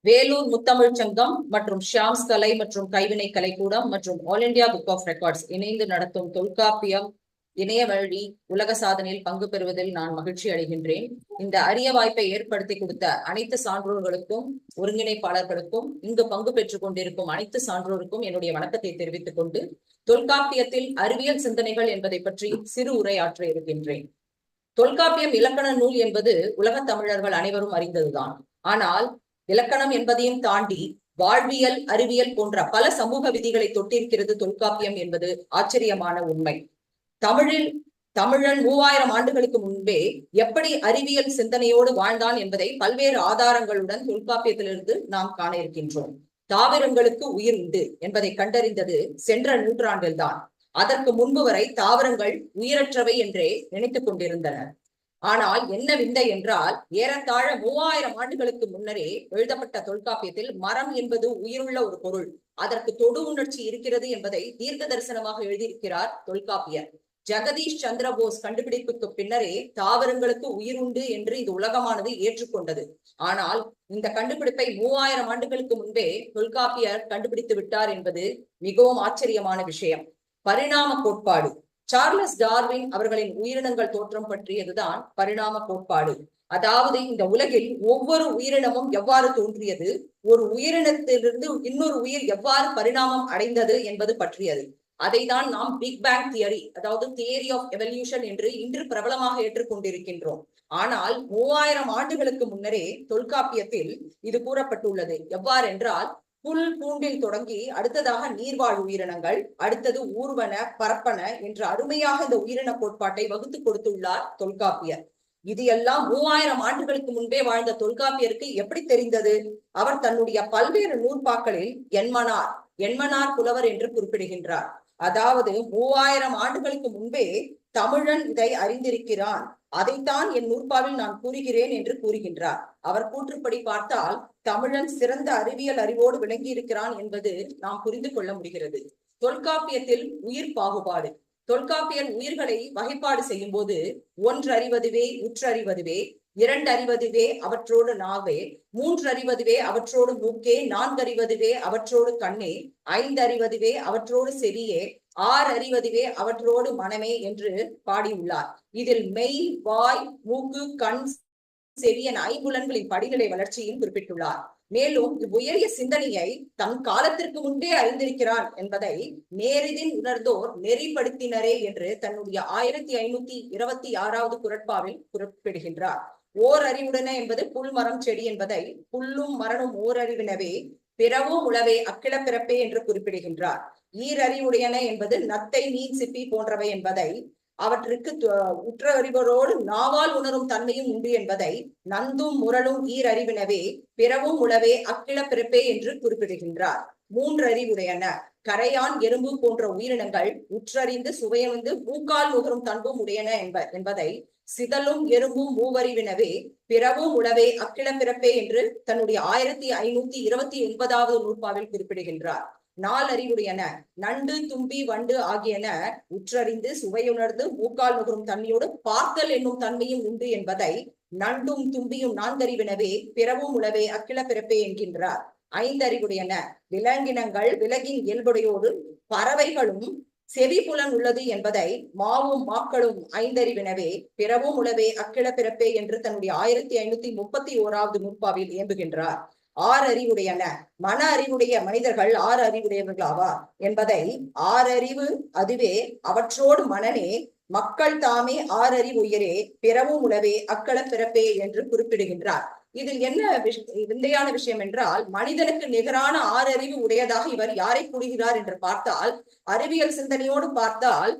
வேலூர் முத்தமிழ் சங்கம் மற்றும் ஷியாம்ஸ் கலை மற்றும் கைவினை கலைக்கூடம் மற்றும் All India Book of Records இணைந்து நடத்தும் தொல்காப்பியம் இணைய வழி உலக சாதனையில் பங்கு பெறுவதில் நான் மகிழ்ச்சி அடைகின்றேன். இந்த அரிய வாய்ப்பை ஏற்படுத்தி கொடுத்த அனைத்து சான்றோர்களுக்கும் ஒருங்கிணைப்பாளர்களுக்கும் இங்கு பங்கு பெற்றுக் கொண்டிருக்கும் அனைத்து சான்றோருக்கும் என்னுடைய வணக்கத்தை தெரிவித்துக் கொண்டு தொல்காப்பியத்தில் அறிவியல் சிந்தனைகள் என்பதை பற்றி சிறு உரையாற்ற இருக்கின்றேன். தொல்காப்பியம் இலக்கண நூல் என்பது உலக தமிழர்கள் அனைவரும் அறிந்ததுதான். ஆனால் இலக்கணம் என்பதையும் தாண்டி வாழ்வியல், அறிவியல் போன்ற பல சமூக விதிகளை தொட்டிருக்கிறது தொல்காப்பியம் என்பது ஆச்சரியமான உண்மை. தமிழன் 3000 ஆண்டுகளுக்கு முன்பே எப்படி அறிவியல் சிந்தனையோடு வாழ்ந்தான் என்பதை பல்வேறு ஆதாரங்களுடன் தொல்காப்பியத்திலிருந்து நாம் காண இருக்கின்றோம். தாவரங்களுக்கு உயிர் உண்டு என்பதை கண்டறிந்தது சென்ற நூற்றாண்டில்தான். அதற்கு முன்பு வரை தாவரங்கள் உயிரற்றவை என்றே நினைத்துக் கொண்டிருந்தனர். ஆனால் என்ன விந்தை என்றால், ஏறத்தாழ 3000 ஆண்டுகளுக்கு முன்னரே எழுதப்பட்ட தொல்காப்பியத்தில் மரம் என்பது உயிருள்ள ஒரு பொருள், அதற்கு தொடு உணர்ச்சி இருக்கிறது என்பதை தீர்க்க தரிசனமாக எழுதியிருக்கிறார் தொல்காப்பியர். ஜெகதீஷ் சந்திர போஸ் கண்டுபிடிப்புக்கு பின்னரே தாவரங்களுக்கு உயிர் உண்டு என்று இந்த உலகமானது ஏற்றுக்கொண்டது. ஆனால் இந்த கண்டுபிடிப்பை 3000 ஆண்டுகளுக்கு முன்பே தொல்காப்பியர் கண்டுபிடித்து விட்டார் என்பது மிகவும் ஆச்சரியமான விஷயம். பரிணாம கோட்பாடு. சார்லஸ் டார்வின் அவர்களின் உயிரினங்கள் தோற்றம் பற்றியதுதான் பரிணாம கோட்பாடு. அதாவது இந்த உலகில் ஒவ்வொரு உயிரினமும் எவ்வாறு தோன்றியது, ஒரு உயிரினத்திலிருந்து இன்னொரு உயிர் எவ்வாறு பரிணாமம் அடைந்தது என்பது பற்றியது. அதைதான் நாம் பிக் பேங் தியரி, அதாவது தியரி ஆஃப் எவல்யூஷன் என்று இன்று பிரபலமாக ஏற்றுக்கொண்டிருக்கின்றோம். ஆனால் 3000 ஆண்டுகளுக்கு முன்னரே தொல்காப்பியத்தில் இது கூறப்பட்டுள்ளது. எவ்வாறென்றால், புல் பூண்டில் தொடங்கி அடுத்ததாக நீர்வாழ் உயிரினங்கள், அடுத்தது ஊர்வன, பரப்பன என்று அருமையாக இந்த உயிரின கோட்பாட்டை வகுத்து கொடுத்துள்ளார் தொல்காப்பியர். இது எல்லாம் 3000 ஆண்டுகளுக்கு முன்பே வாழ்ந்த தொல்காப்பியருக்கு எப்படி தெரிந்தது? அவர் தன்னுடைய பல்வேறு நூற்பாக்களில் என்மனார் புலவர் என்று குறிப்பிடுகின்றார். அதாவது 3000 ஆண்டுகளுக்கு முன்பே தமிழன் இதை அறிந்திருக்கிறான், அதைத்தான் என் நூற்பாவில் நான் கூறுகிறேன் என்று கூறுகின்றார். அவர் கூற்றுப்படி பார்த்தால் தமிழன் சிறந்த அறிவியல் அறிவோடு விளங்கி இருக்கிறான் என்பது நாம் புரிந்து கொள்ள முடிகிறது. தொல்காப்பியத்தில் உயிர் பாகுபாடு. தொல்காப்பியர் உயிர்களை வகைப்பாடு செய்யும் போது 1 அறிவதுவே உற்றறிவதுவே, 2 அறிவதுவே அவற்றோடு நாவே, 3 அறிவதுவே அவற்றோடு மூக்கே, 4 அறிவதுவே அவற்றோடு கண்ணே, 5 அறிவதுவே அவற்றோடு செவியே, 6 அறிவதுவே அவற்றோடு மனமே என்று பாடியுள்ளார். இதில் மெய், வாய், மூக்கு, கண், செவி என 5 புலன்களின் படிநிலை வளர்ச்சியும் குறிப்பிட்டுள்ளார். மேலும் இவ்வுயரிய சிந்தனையை தன் காலத்திற்கு முன்பே அறிந்திருக்கிறான் என்பதை நேரிதின் உணர்ந்தோர் நெறிப்படுத்தினரே என்று தன்னுடைய 1526வது குறட்பாவில் குறிப்பிடுகின்றார். ஓர் அறிவுடன என்பது புல் மரம் செடி என்பதை புல்லும் மரணும் ஓர் அறிவினவே பிறவும் உளவே அக்கில பிறப்பே என்று குறிப்பிடுகின்றார். ஈரறிவுடையன என்பது நத்தை, மீன், சிப்பி போன்றவை என்பதை, அவற்றுக்கு உற்ற அறிவரோடு நாவால் உணரும் தன்மையும் உண்டு என்பதை நந்தும் முரளும் ஈரறிவினவே பிறவும் உளவே அக்கில பிறப்பே என்று குறிப்பிடுகின்றார். 3 அறிவுடையன. கரையான், எறும்பு போன்ற உயிரினங்கள் உற்றறிந்து சுவையறிந்து மூக்கால் நுகரும் தன்பும் உடையன என்பதை சிதலும் எறும்பும் மூவறிவினவே பிறவும் உளவே அக்கில பிறப்பே என்று தன்னுடைய 1529வது நூற்பாவில் குறிப்பிடுகின்றார். 4 அறிவுடையன. நண்டு, தும்பி, வண்டு ஆகியன உற்றறிந்து சுவையுணர்ந்து மூக்கால் நுகரும் தன்மையோடு பார்த்தல் என்னும் தன்மையும் உண்டு என்பதை நண்டும் தும்பியும் 4 அறிவினவே பிறவும் உளவே அக்கில பிறப்பே என்கின்றார். 5 அறிவுடையன. விலங்கினங்கள் விலகின் இயல்புடையோடு பறவைகளும் செவி புலன் உள்ளது என்பதை மாவும் மாக்களும் 5 அறிவினவே பிறவும் உளவே அக்கில பிறப்பே என்று தன்னுடைய 1531வது நூற்பாவில் இயம்புகின்றார். 6 அறிவுடையன. மன அறிவுடைய மனிதர்கள் 6 அறிவுடையவர்கள் ஆவார் என்பதை 6 அறிவு அதுவே அவற்றோடு மனனே மக்கள் தாமே 6 அறிவு உயிரே பிறவும் உளவே அக்கள பிறப்பே என்று குறிப்பிடுகின்றார். இதில் என்ன விந்தையான விஷயம் என்றால், மனிதனுக்கு நிகரான 6 அறிவு உடையதாக இவர் யாரை கூறுகிறார் என்று பார்த்தால், அறிவியல் சிந்தனையோடு பார்த்தால்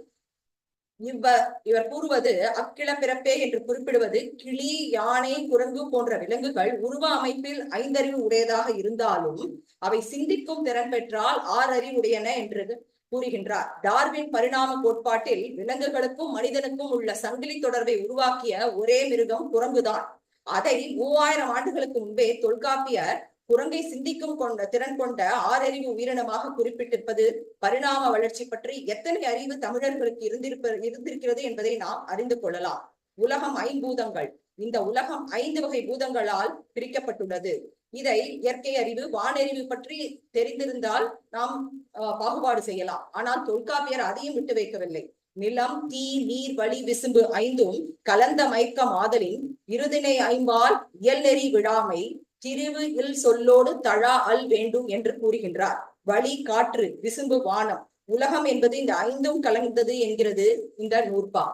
இவர் கூறுவது அக்கில பிறப்பே என்று குறிப்பிடுவது கிளி, யானை, குரங்கு போன்ற விலங்குகள் உருவ அமைப்பில் 5 அறிவு உடையதாக இருந்தாலும் அவை சிந்திக்கும் திறன் பெற்றால் 6 அறிவுடையன என்று கூறுகின்றார். டார்வின் பரிணாம கோட்பாட்டில் விலங்குகளுக்கும் மனிதனுக்கும் உள்ள சங்கிலி தொடர்பை உருவாக்கிய ஒரே மிருகம் குரங்குதான். அதை 3000 ஆண்டுகளுக்கு முன்பே தொல்காப்பியர் குரங்கை சிந்திக்கும் திறன் கொண்ட 6 அறிவு உயிரினமாக குறிப்பிட்டிருப்பது பரிணாம வளர்ச்சி பற்றி எத்தனை அறிவு தமிழர்களுக்கு இருந்திருக்கிறது என்பதை நாம் அறிந்து கொள்ளலாம். உலகம் 5 பூதங்கள். இந்த உலகம் 5 வகை பூதங்களால் பிரிக்கப்பட்டுள்ளது. இதை இயற்கை அறிவு, வானறிவு பற்றி தெரிந்திருந்தால் நாம் பாகுபாடு செய்யலாம். ஆனால் தொல்காப்பியர் அதையும் விட்டு வைக்கவில்லை. நிலம், தீ, நீர், வளி, விசும்பு 5ம் கலந்த மயக்கம் ஆதலின் இருதினை ஐம்பால் இயல்நெறி விடாமை திரிவு இல் சொல்லோடு தழா அல் வேண்டும் என்று கூறுகின்றார். வளி காற்று, விசும்பு வானம், உலகம் என்பது இந்த 5ம் கலந்தது என்கிறது இந்த நூற்பா.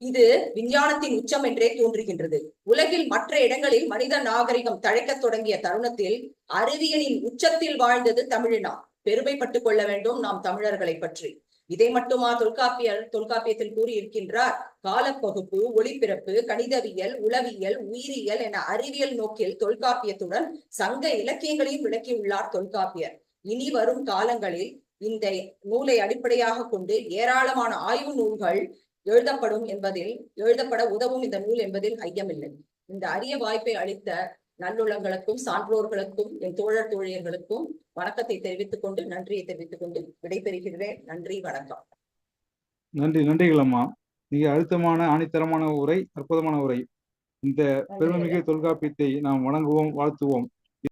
இது விஞ்ஞானத்தின் உச்சம் என்றே தோன்றுகின்றது. உலகில் மற்ற இடங்களில் மனித நாகரிகம் தழைக்கத் தொடங்கிய தருணத்தில் அறிவியலின் உச்சத்தில் வாழ்ந்தது தமிழினா. பெருமைப்பட்டுக் கொள்ள வேண்டும் நாம் தமிழர்களை பற்றி. இதை மட்டுமா தொல்காப்பியத்தில் கூறியிருக்கின்றார். காலப்பகுப்பு, ஒளிப்பிறப்பு, கணிதவியல், உளவியல், உயிரியல் என அறிவியல் நோக்கில் தொல்காப்பியத்துடன் சங்க இலக்கியங்களையும் விளக்கியுள்ளார் தொல்காப்பியர். இனி வரும் காலங்களில் இந்த நூலை அடிப்படையாக கொண்டு ஏராளமான ஆய்வு நூல்கள் எழுதப்பட உதவும் இந்த நூல் என்பதில் ஐயமில்லை. இந்த அரிய வாய்ப்பை அளித்த நல்லுள்ளங்களுக்கும் சான்றோர்களுக்கும் என் தோழர் தோழியர்களுக்கும் வணக்கத்தை தெரிவித்துக் கொண்டு, நன்றியை தெரிவித்துக் கொண்டு விடைபெறுகிறேன். நன்றி, வணக்கம். நன்றிகள் அம்மா. மிக அழுத்தமான ஆணித்தரமான உரை, அற்புதமான உரை. இந்த பெருமைமிகு தொல்காப்பியத்தை நாம் வணங்குவோம், வாழ்த்துவோம்.